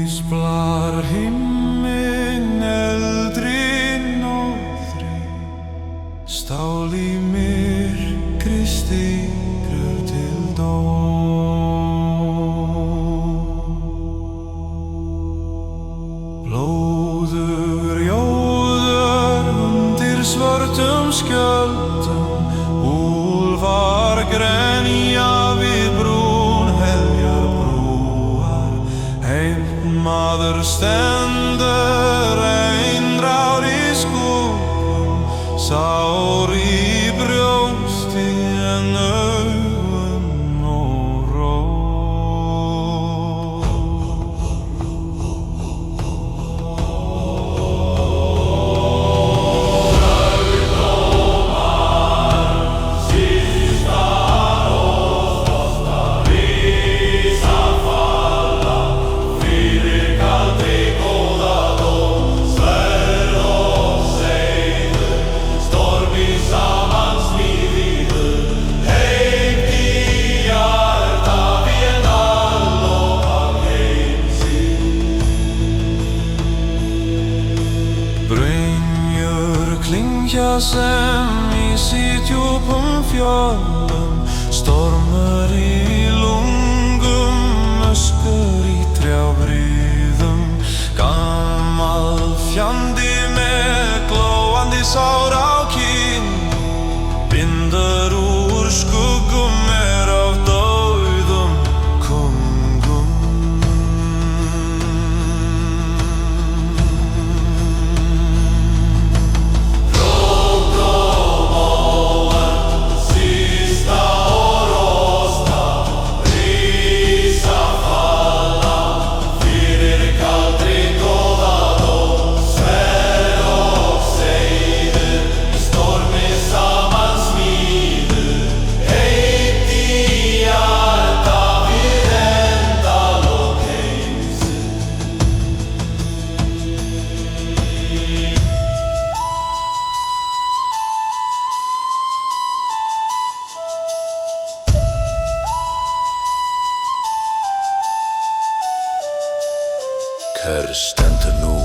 Ísblar himinn eldri norðri, stál í myrkri stígur til dóm. Blóður jóður undir svörtum skjöldum, úlfar grenja við brún heljar brúar. Maður stendur einrár í skúrum, sár í brjósti en augun og ró. Lærdómar, sístar og frostar, rísa falla fyrir kaldri góða dóm. Sverð og seiður, stormi saman smíðuðu, heitt í hjarta véna lofar heim sinn. Brynjur klingja sem í djúpum fjöllum, stormur í lungum, öskur í trjábríðum. Gamall fjandi með glóandi sár á kinn, bindur úr skuggum af dauðum kóngum. Rót og móen, sísta og rosta, rísa falla fyrir kaldri góða dóm. Sverð og seiður, í stormi saman smíðuðu, heitt í hjarta við endalok heimsins. Hver stendur nú,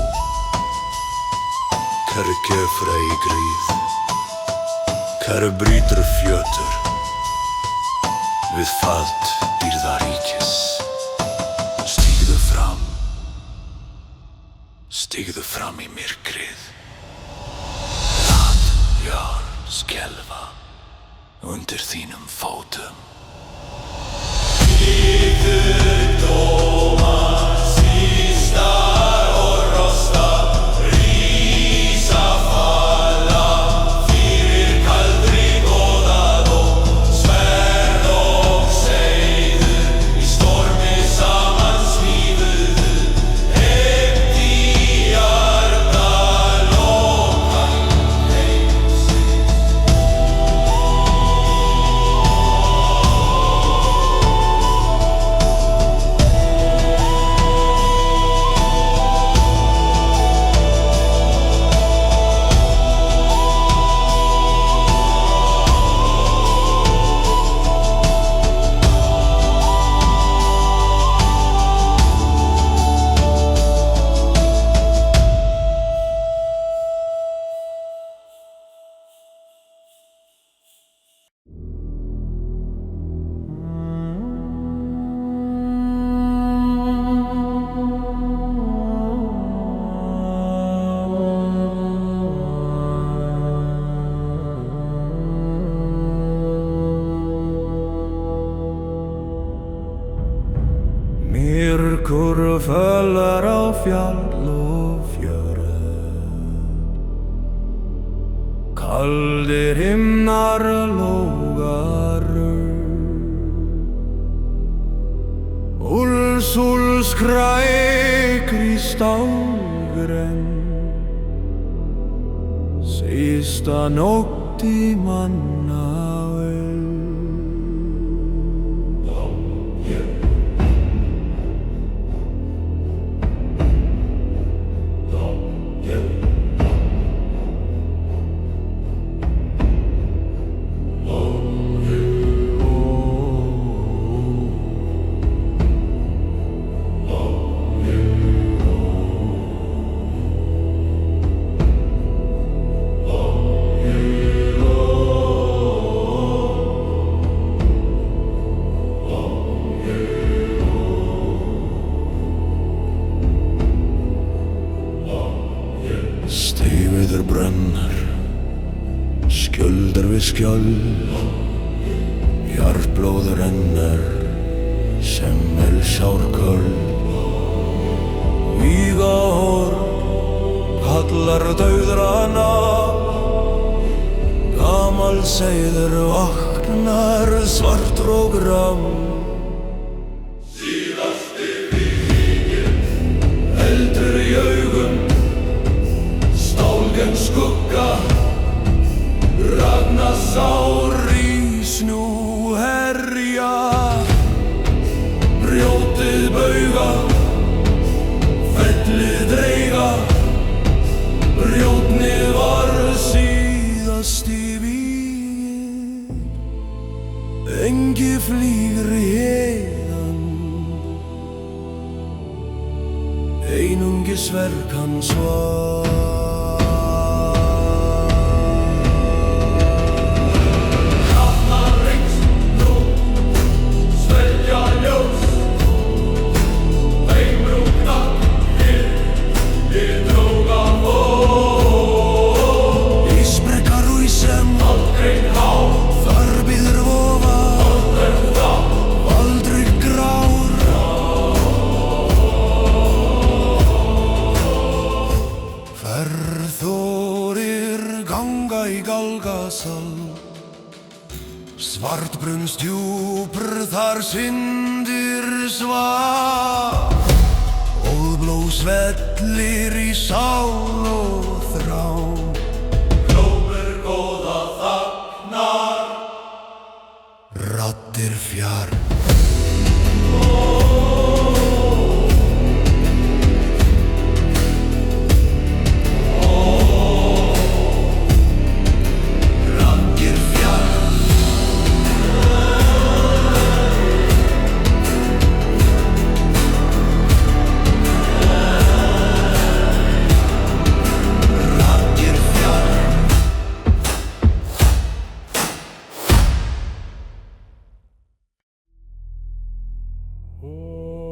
hver gefur ei gríð, hver brýtur fjötur við fald dýrðaríkis. Stígðu fram í myrkrið, lát jörð skelfa undir þínum fótum. Lærdómar, sístar og rostar, rísa falla fyrir kaldri góða dóm. Sverð og seiður, í stormi saman smíðuðu, heitt í hjarta lokar heimsins. Myrkur föllar á fjall og fjörð, kaldir himnar lógar Úlfsúl skrækir í stálgrennd, sísta nótt í manna vel. blóðið brennur, skjöld við skjöld, hjartblóð rennur sem sárköld. Víga horn kallar dauðrana, gamal seiður vaknar svartur og grann. Síðasti víginn eldur í augum, stálgen skugga, Ragnasár rís nú herja. Brjótið bauga, fellið dreiga, brjótnið var síðasti víginn. Engi flýgur héðan, einungis verk hans var. Þórir ganga í Galgasal, svartbrunns djúpr þar syndir svar, og blóð svellir í sál og þrá. Hljómur góða þagnar, raddir fjær. Oh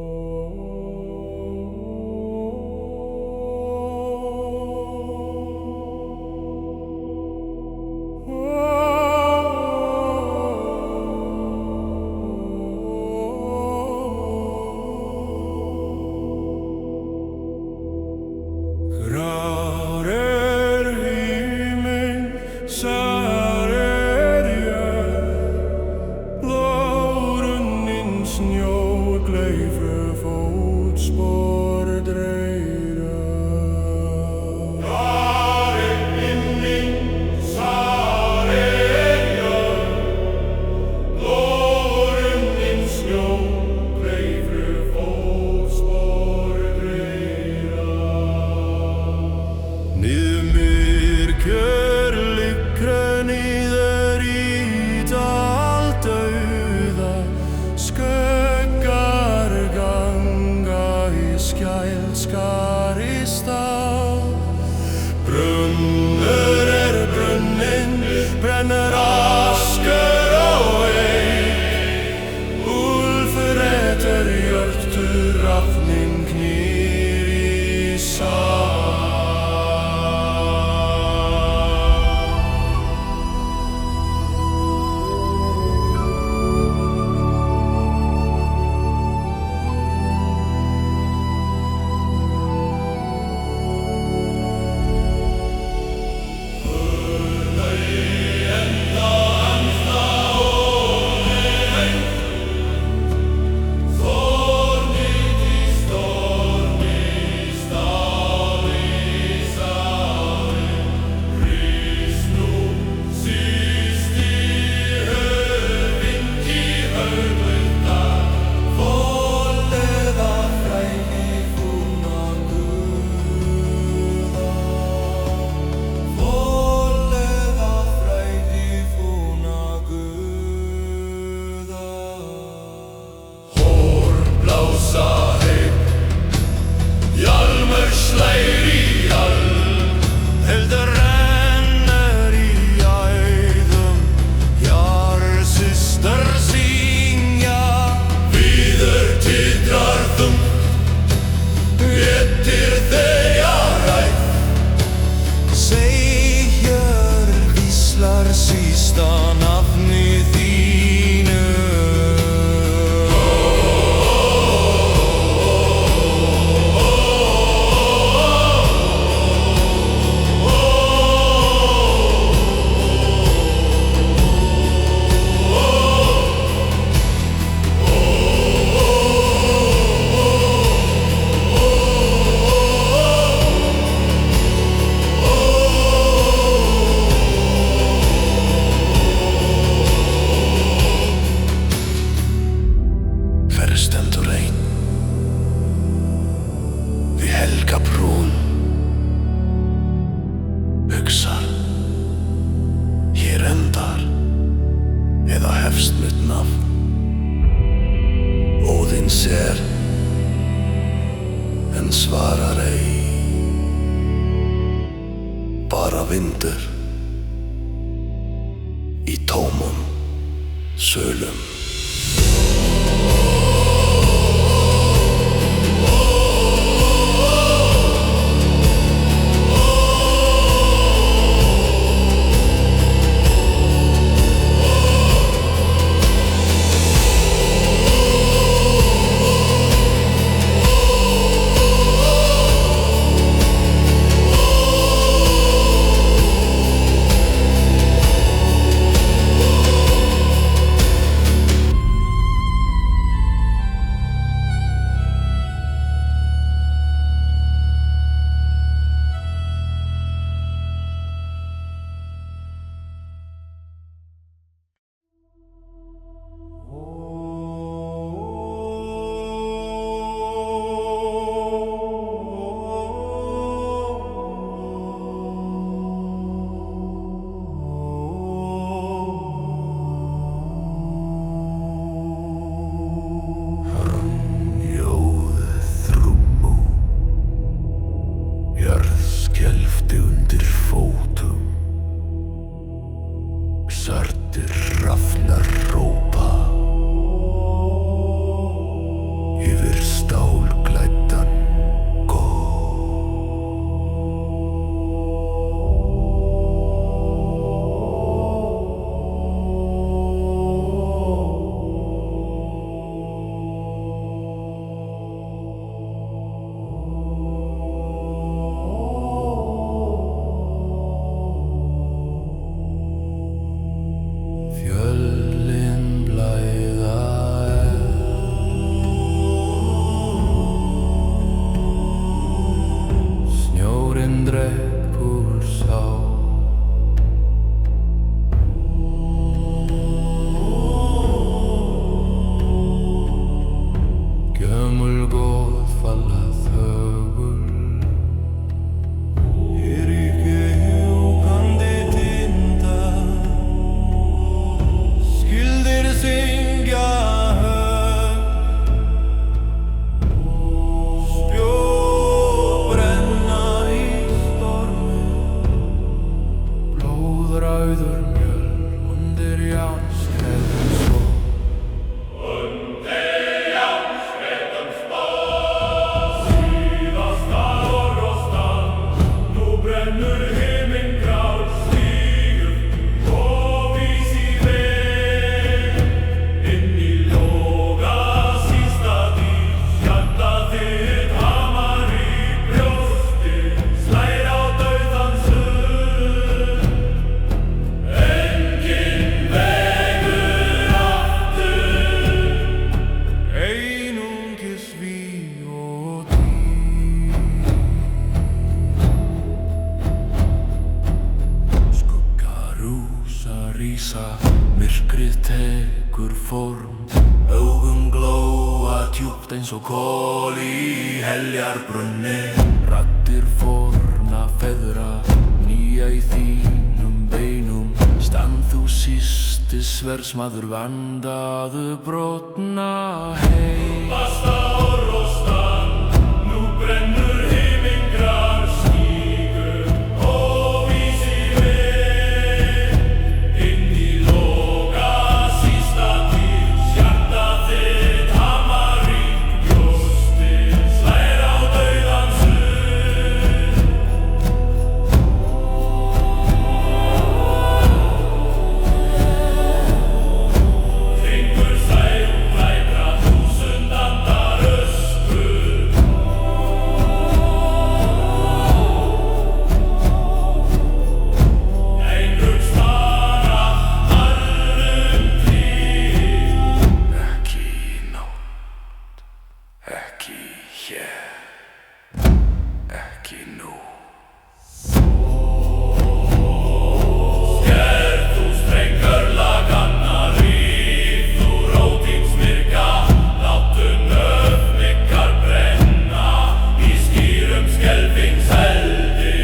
vindur í tómum sölum. Eins og kol í heljarbrunni, raddir forna feðra, nýja í þínum beinum. Stand þú sísti sverðsmaður, vandaðu brotna heim. Basta og rostan, nú brennur himingrar, stígur óvísi veg. Inn í loka sísta tíð, hjarta þitt hamar í brjóstið, slær á dauðans hurð. Hringur slær glætra þúsund andar öskur. Einhver stara aðrum tíð. Ekki í nótt, ekki hér, ekki nú. Skerð þú strengur laganna, ríf þú rótins myrka, láttu nöfn ykkar brenna í skýrum skelfingseldi.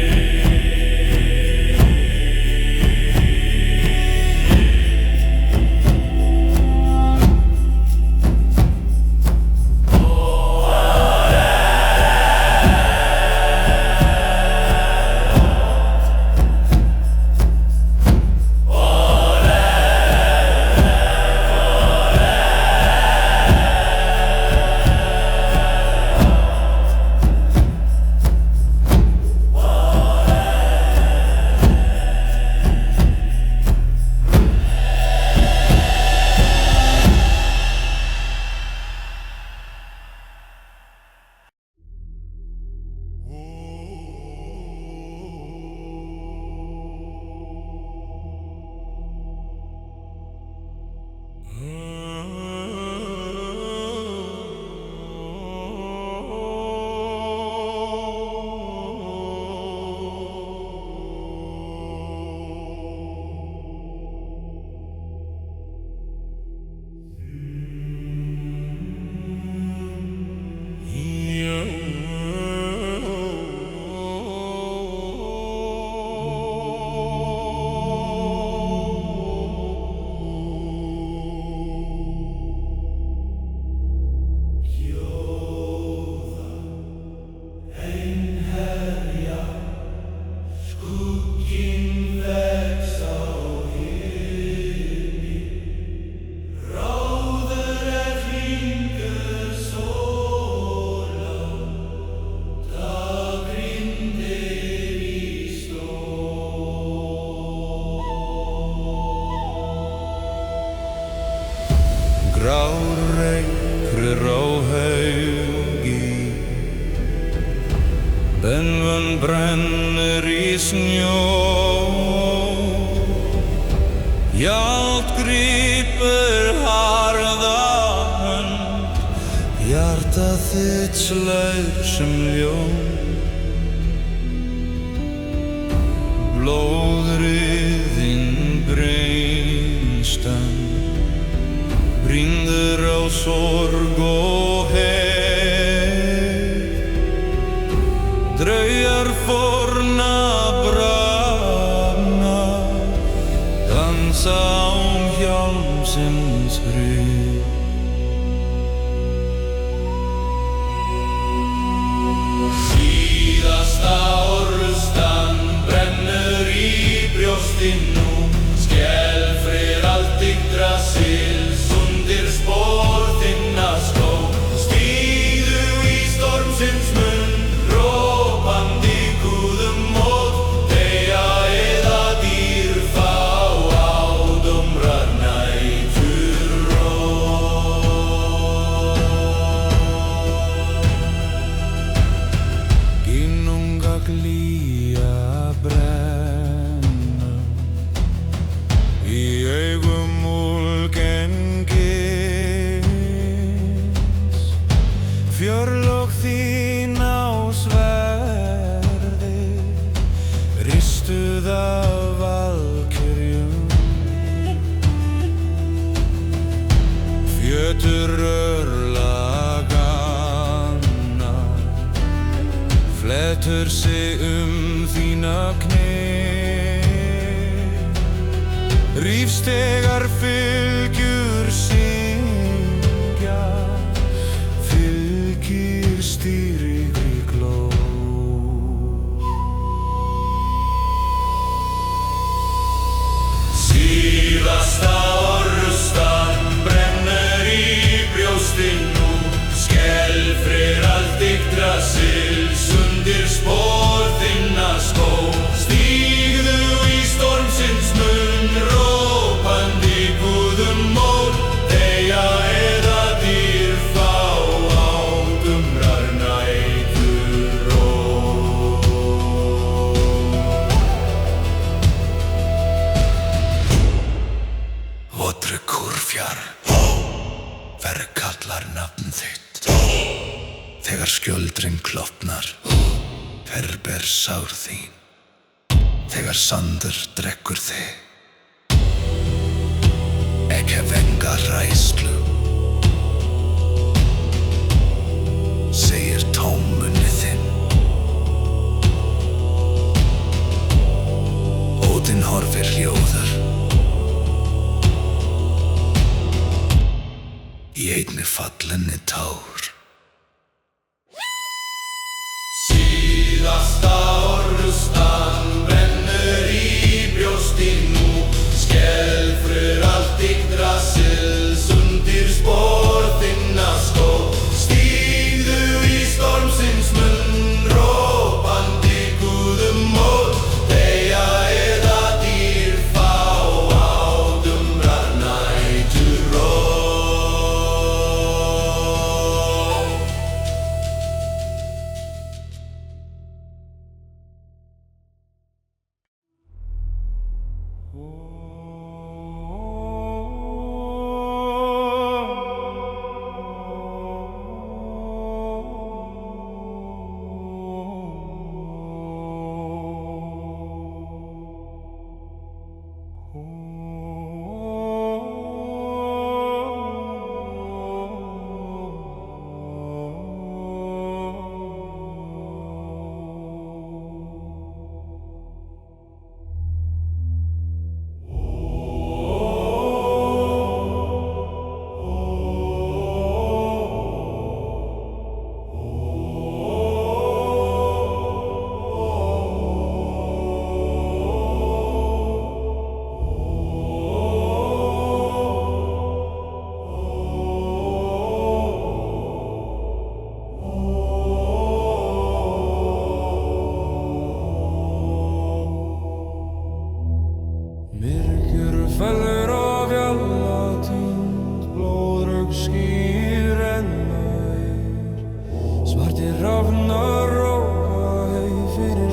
Kylfan brennur í snjó, Járn grípur harða hönd, hjarta þitt slær sem ljón. Blóðriðin breinstan brýndur á sorg og her. Draugar forna brána dansa hjálmsins frið. Síðasta orrustan brennur í brjóstinu, skelfir allt Yggdrasils undir spor þinna skó. Stígðu í stormsins munn, hrópandi Guðum mót, deyja eða dýr fá á dumrar næturrót. Ginnunga glýja brenna í augum úlgengis, fjörlög þín á sverði ristuð af valkyrjum. Fjötur örlaganna fletur sig þína kné. Rífstegar fylgjur syngja, fylgir stýrigri gló. Síðasta orrustan brennur í brjóstinu, skelfir allt Yggdrasils undir spor þinna skó. Stígðu í stormsins munn, hrópandi Guðum mót, deyja eða dýr fá á dumrar næturrót. Votri Kúrfjar, verð kallar nafn þitt. Þegar skjöldurinn klofnar, ber sár þín. Þegar sandur drekkur þig, ekki venga hræðslu, segir tómmunni þinn. Ódinn horfir hljóður í einni fallinni tár. Síðasta orrustan brennur í brjóstinu, skelfir allt Yggdrasils undir spor þinna skó. Stígðu í stormsins munn, hrópandi Guðum mót, deyja eða dýr fá á dumrar næturrót.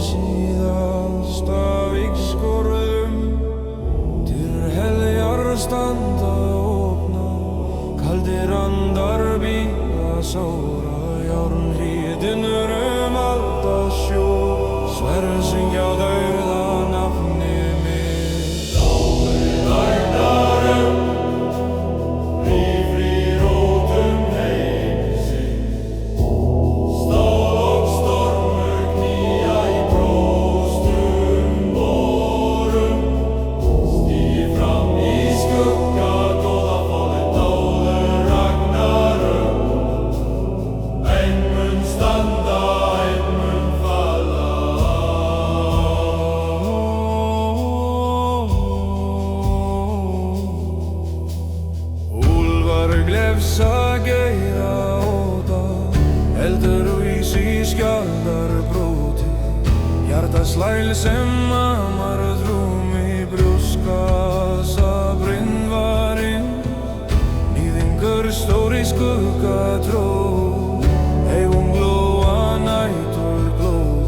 síðasta vígskorðum dyr heljar standa opnar kaldir andar bíða sára járn hríðinur alda sjó sverð syngja dauða nafni mitt Lagnarum Rífri rótum heimsins Stál og stormur knýja í brjóstum vorum Stígi fram í skugga góða fólinn dáður Ragnarum Ein mun standa, ein mun falla Úlfar glefsa geiða óta eldur og ís í skjaldar bróti hjarta slæl sem amar þrúm í brjóskassa brindvarinn nýðingur stór í skugga tró eigum glóa nætur glóð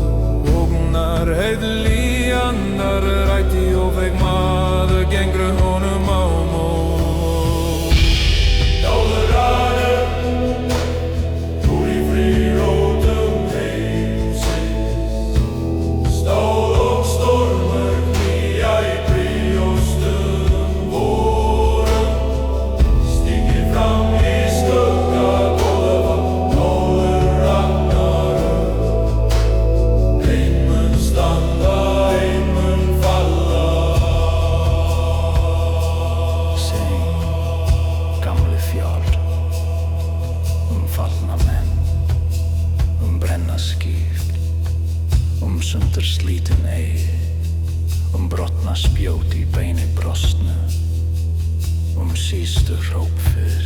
ógnar heiðl í andar rætti og fekk maður gengru honum á mót fallna menn brenna skip sunderslítin eig brotna spjót í beini brostnu sístu hrópfyr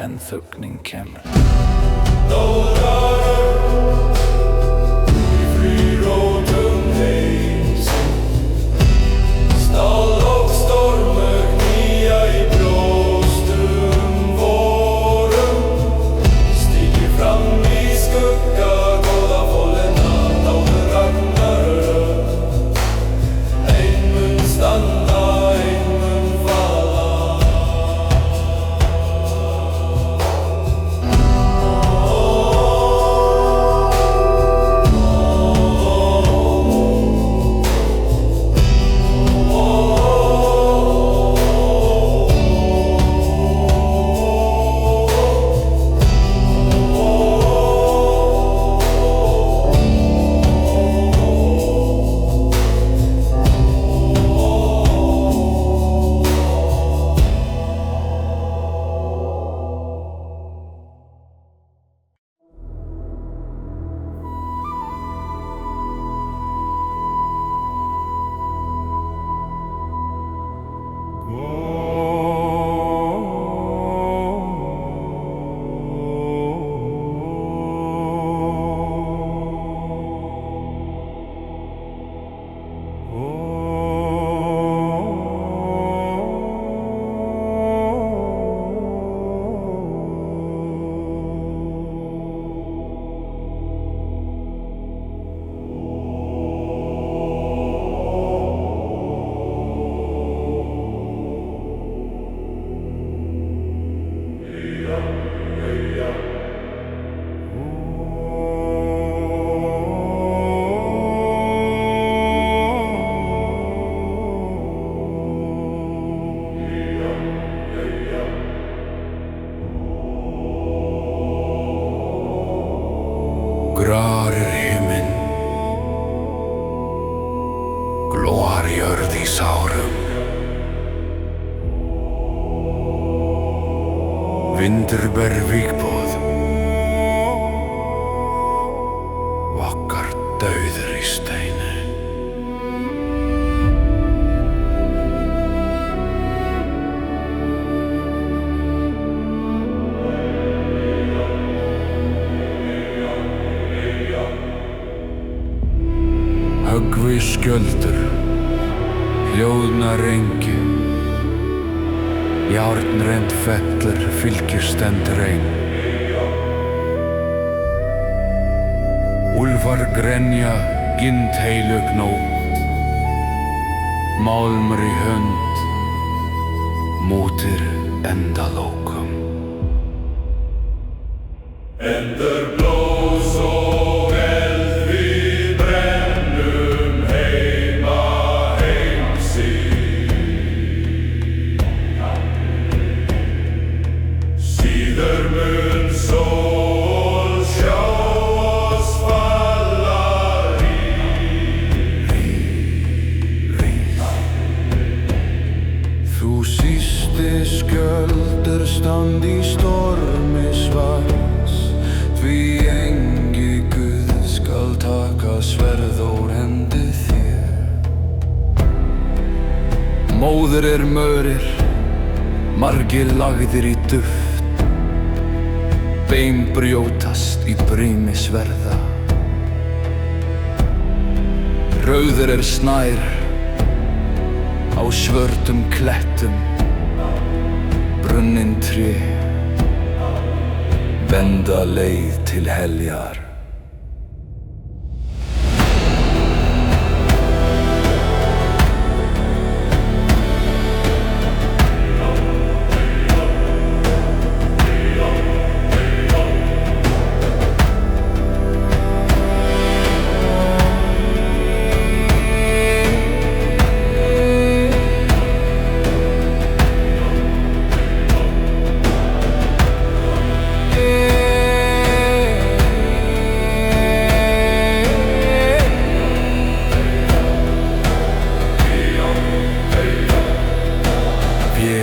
en þögnin kemur Stál og stormur knýja í brjóstum vorum Stígi fram í skugga góða fólina dáður Ragnarum Ein mun standa, ein mun falla Grár himinn glóar jörð í sárum vindur ber vígbúð vakkar dauður í steini höggvi skjöldur hljóðnar engi járnrend fellur fylgir stendur ein úlfar grenja gint heilug nótt, málmur í hönd, mótir endalókum. Endur blós og eld við brennum heima heimsig. Síður mun sól sjá oss falla Þú sísti skjöldur stand í stormi svars, því engi Guð skal taka sverð úr hendi þér. Móður mörir, margir lagðir í duft, bein brjótast í brími sverða. Rauður snær á svörtum klettum, brunnin tré benda leið til heljar.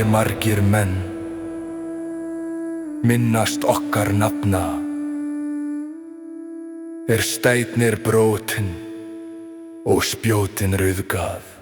Margir menn minnast okkar nafna, steinir brotin og spjótin rauðgað.